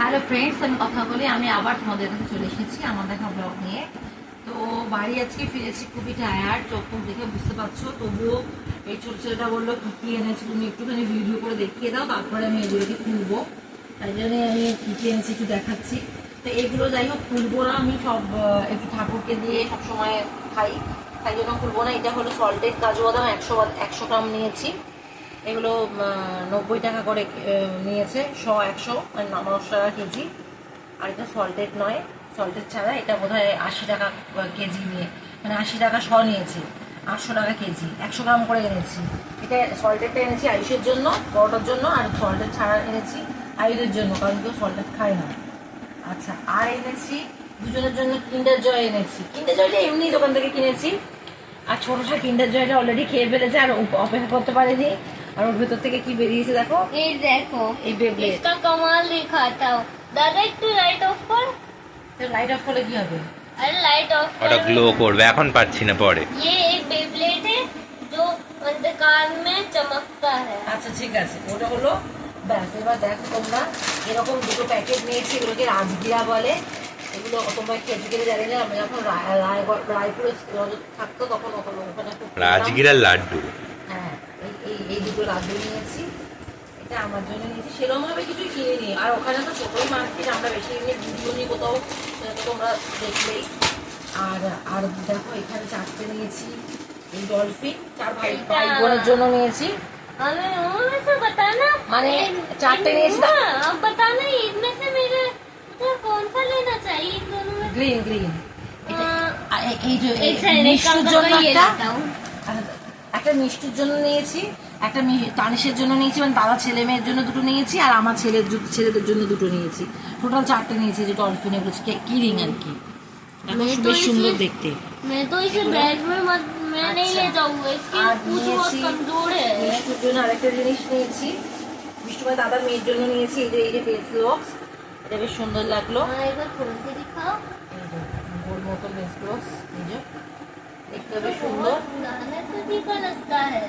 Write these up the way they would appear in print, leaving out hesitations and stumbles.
Hello friends, আমি কথা বলি। আমি আবার তোমাদের কাছে চলে এসেছি আমার দেখা ব্লগ নিয়ে। তো বাড়ি আজকে ফিরেছি, খুবই টায়ার্ড, চোখ মুখ দেখে বুঝতে পারছো। তবুও এই ছোট ছেলেটা বললো কী কী এনেছি তুমি একটুখানি ভিডিও করে দেখিয়ে দাও, তারপরে আমি এগুলোকে খুলবো। তাই জন্যই আমি কী কী এনেছি একটু দেখাচ্ছি। তো এগুলো যাই হোক খুলবো না, আমি সব একটু ঠাকুরকে দিয়ে সবসময় খাই, তাই জন্য খুলবো না। এটা হলো সল্টেড কাজু বাদাম, 100 গ্রাম নিয়েছি। এগুলো 90 টাকা করে নিয়েছে, 100 মানে 9 টাকা কেজি। আর এটা সল্টেড নয়, সল্টেড ছাড়া এটা বোধ হয় 80 টাকা কেজি নিয়ে, মানে 80 টাকা নিয়েছি, 800 টাকা কেজি, 100 গ্রাম করে এনেছি। এটা সল্টেডটা এনেছি আয়ুষের জন্য, বড়টার জন্য, আর সল্টেড ছাড়া এনেছি আয়ুষের জন্য, কারণ কেউ সল্টেড খায় না। আচ্ছা, আর এনেছি দুজনের জন্য কিন্ডার জয় এনেছি। কিন্ডার জয়টা এমনি দোকান থেকে কিনেছি, আর ছোটটা কিন্ডার জয়টা অলরেডি খেয়ে ফেলেছে, আর অপেক্ষা করতে পারেনি। আর ওর ভেতর থেকে কি বেরিয়েছে দেখো, এই দেখো, এই বেবলেট। इसका कमाल दिखाता हूँ। दादा একটু লাইট অফ কর। লাইট অফ করলে কি হবে? अरे लाइट ऑफ ওটা গ্লো করবে, এখন পাচ্ছি না, পরে। ये एक बेब्लेड है जो अंधकार में चमकता है। আচ্ছা ঠিক আছে, ওটা হলো ব্যাস। এবার দেখো তোমরা, এরকম দুটো প্যাকেট নিয়েছি, এগুলোকে রাজগিরা বলে। এগুলো তোমরা খেতে গেলে জানি না, আমি যখন রায়পুরে থাকতো তখন ওখানে রাজগিরার লাড্ডু। হ্যাঁ, এই দুটো লাড্ডু নিয়েছি। এটা আমার জন্য নিয়েছি, সেরকম ভাবে কিছুই কিনিনি। আর ওখানে তো ছোটই মার্কেট, আমরা বেশি এমনি ভিডিও নিয়ে কোথাও, সেটা তো তোমরা দেখলেই। আর আর দেখো এখানে 4টে নিয়েছি, এই ডলফিন 4 ভাই বোনের জন্য নিয়েছি। हमें उनमें से बताना, মানে 4টে নিয়েছি। अब बताना इनमें से मेरे कौन सा लेना चाहिए इन दोनों में। Green green. এই যে एक सेकंड মিষ্টির জন্য ये একটা, लेता हूँ। একটা মিষ্টির জন্য নিয়েছি, একটা তানিশের জন্য নিয়েছি, মানে দাদা ছেলে মেয়ের জন্য দুটো নিয়েছি, আর আমার ছেলেদের জন্য দুটো নিয়েছি। টোটাল 4টে নিয়েছি। যে ডলফিন এগুলো কিরিং আর কি, বেশ সুন্দর দেখতে। मैं तो इसे बैग में मत, मैं नहीं ले जाऊंगा, इसकी আর पूछ बहुत कमजोर है। মিষ্টির জন্য আরেকটা জিনিস নিয়েছি, মিষ্টি মানে দাদার মেয়ের জন্য নিয়েছি। এই যে পেন্সিল বক্স, এটা বেশ সুন্দর লাগলো। हाँ, एक बार खोल के दिखाओ। এই যে গোল মতো পেন্সিল বক্স, এই যে দেখতে বেশ সুন্দর। पुराने सदी का लगता है।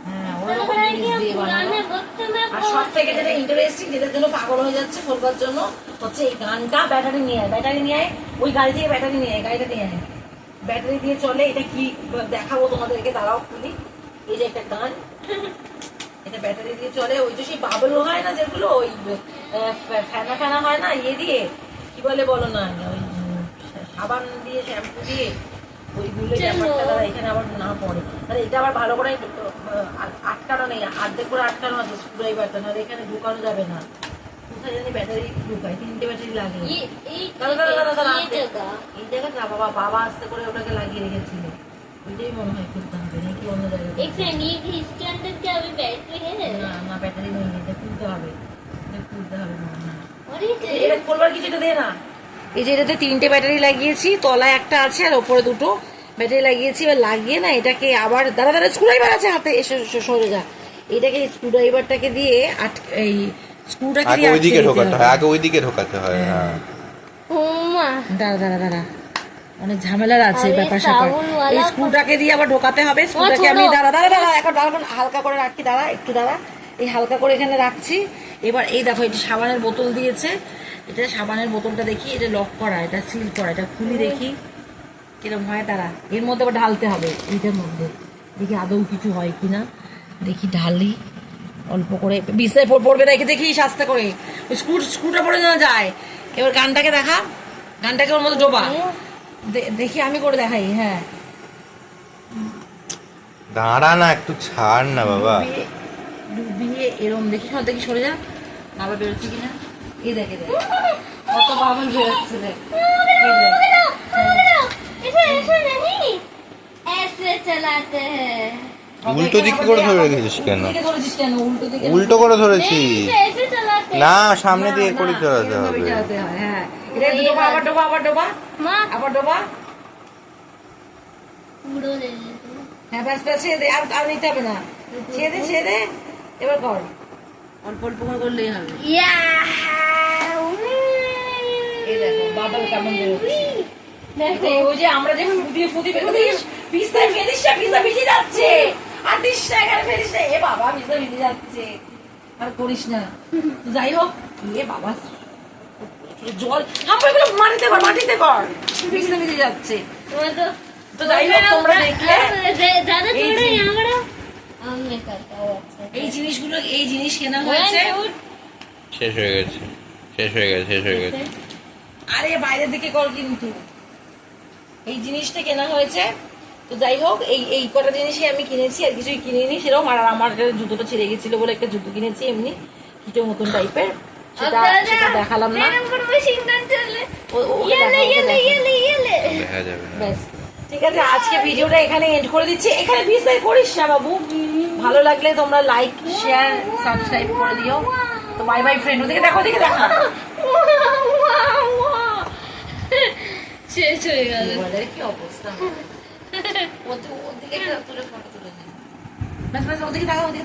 হ্যাঁ, लग ওরকম रहा है कि জিনিস हम দিয়ে বানানো। पुराने वक्त में আর সব থেকে যেটা ইন্টারেস্টিং, যেটার জন্য পাগল হয়ে যাচ্ছে ফোরবার জন্য, হচ্ছে এই গানটা। ব্যাটারি নিয়ে আয়, ওই গাড়ি থেকে ব্যাটারি নিয়ে আয়, গাড়িটা নিয়ে আয়, ব্যাটারি দিয়ে চলে। এটা কি দেখাবো তোমাদেরকে, দাঁড়াও খুলি। এই যে একটা গান, এটা ব্যাটারি দিয়ে চলে। ওই যে সেই বাবল হয় না যেগুলো, ওই ফেনা ফেনা হয় না, ইয়ে দিয়ে কি বলে বলো না, ওই সাবান দিয়ে, শ্যাম্পু দিয়ে, ওইগুলো ব্যাপারটা দাদা এখানে আবার না পড়ে। তাহলে এটা আবার ভালো করে আটকানো নেই, অর্ধেক করে আটকানো আছে স্ক্রুড্রাইভারটা, নাহলে এখানে ঢুকানো যাবে না। কোথায় জানি ব্যাটারি ঢুকায়, 3টে ব্যাটারি লাগে। ये जगह এই জায়গাটা না বাবা, বাবা আস্তে করে ওটাকে লাগিয়ে রেখেছিল। ওইটাই মনে হয় খুলতে হবে, নাকি অন্য জায়গায়? एक सेकंड, ये इसके अंदर क्या अभी बैटरी है? না না, ব্যাটারি নেই, এটা খুলতে হবে, এটা খুলতে হবে মনে হয়। और ये এটা খোলবার কিছু এটা দে না। এই যে এটাতে 3টে ব্যাটারি লাগিয়েছি, তলায় একটা আছে আর ওপরে 2টো ব্যাটারি লাগিয়েছি। এবার লাগিয়ে না এটাকে আবার, দাদা স্ক্রুড্রাইভার আছে হাতে, এসে সরে যা। এটাকে স্ক্রুড্রাইভারটাকে দিয়ে এই স্ক্রুটাকে আগে দিয়ে ওইদিকে ঢোকাতে হয়, আগে ওইদিকে ঢোকাতে হয়। হ্যাঁ, ओमा দাঁড়া, অনেক ঝামেলার আছে আরে ব্যাপার স্যাপার। সাউন্ডওয়ালা এই স্ক্রুটাকে দিয়ে আবার ঢোকাতে হবে। স্ক্রুটাকে আমি ছোট। দাঁড়া এখন হালকা করে রাখি, একটু দাঁড়া। এই হালকা করে এখানে রাখছি। এবার এই দেখো, এটা সাবানের বোতল দিয়েছে, এটা সাবানের বোতলটা দেখি, এটা লক করা, এটা সিল করা, এটা খুলি দেখি কিরকম হয়। দাঁড়া, এর মধ্যে আবার ঢালতে হবে, এইটার মধ্যে দেখি আদৌ কিছু হয় কিনা। দেখি ঢালি অল্প করে, বিছায় পড়বে রেখে দেখি আস্তে করে, ওই স্ক্রুটা পড়ে না যায়। এবার গানটাকে দেখা, গানটাকে ওর মধ্যে ডোবা, দেখি আমি করে দেখাই। হ্যাঁ, দাঁড়া না, একটু ছাড় না বাবা। ডুবিয়ে এরম দেখি, দেখি সরে যা, আবার বেরোচ্ছে কিনা। এই দেখে কত বাবল বেরোচ্ছে, দেখ। इसे ऐसे नहीं, ऐसे चलाते हैं। উল্টো দিকে করে ধরে রেখেছিস কেন? ধরেছিস কেন? উল্টো দিকে উল্টো করে ধরেছি। नहीं, इसे ऐसे चलाते हैं। না, সামনে দিয়ে করে চালাতে এরকম হবে। ভাবে চালাতে হয়। হ্যাঁ, এটা ডোবা, আবার ডোবা, माँ আবার ডোবা। उड़ो ले लेते हैं। হ্যাঁ, ব্যাস ছেড়ে দে, আর নিতে হবে না। ছেড়ে দে, এবার কর, অল্প করে করলেই হবে। या এই দেখো বাবল কেমন বেরোচ্ছে। ওই যে আমরা যে ফুটি বেরোচ্ছিস, পিস্তায় ফেলিস না, পিস্তা ভিজে যাচ্ছে। আর দিস না, এখানে ফেলিস না। এ বাবা, পিস্তা ভিজে যাচ্ছে, আর করিস না। যাই হোক, এ বাবা জল আমরা এগুলো মাটিতে কর ভিজে ভিজে যাচ্ছে। मैं तो তো যাই হোক তোমরা দেখলে ज्यादा এই थोड़ा যে- यहाँ बड़ा मैं करता हूँ अच्छा এই জিনিস কেনা হয়েছে। শেষ হয়ে গেছে। আরে বাইরের দিকে কর কিন্তু এই জিনিসটা কেনা হয়েছে। তো যাই হোক এই কটা জিনিসই আমি কিনেছি, আর কিছুই কিনিনি সেরকম। আর আমার জুতোটা ছিঁড়ে গেছিল বলে একটা জুতো কিনেছি এমনি হিটের মতন টাইপের, সেটা দেখালাম না। ওকে দেখা যাবে না। ব্যাস ঠিক আছে, আজকে ভিডিওটা এখানে এন্ড করে দিচ্ছি। এখানে বিস্তারিত করিস না বাবু। ভালো লাগলে তোমরা লাইক শেয়ার সাবস্ক্রাইব করে দিও। তো বাই বাই ফ্রেন্ড। ওদিকে দেখো দেখা শেষ হয়ে গেল। কি অবস্থা ওদিকে তুলে ফটো তুলে নিই। ব্যাস ওদিকে তাকা রেডি।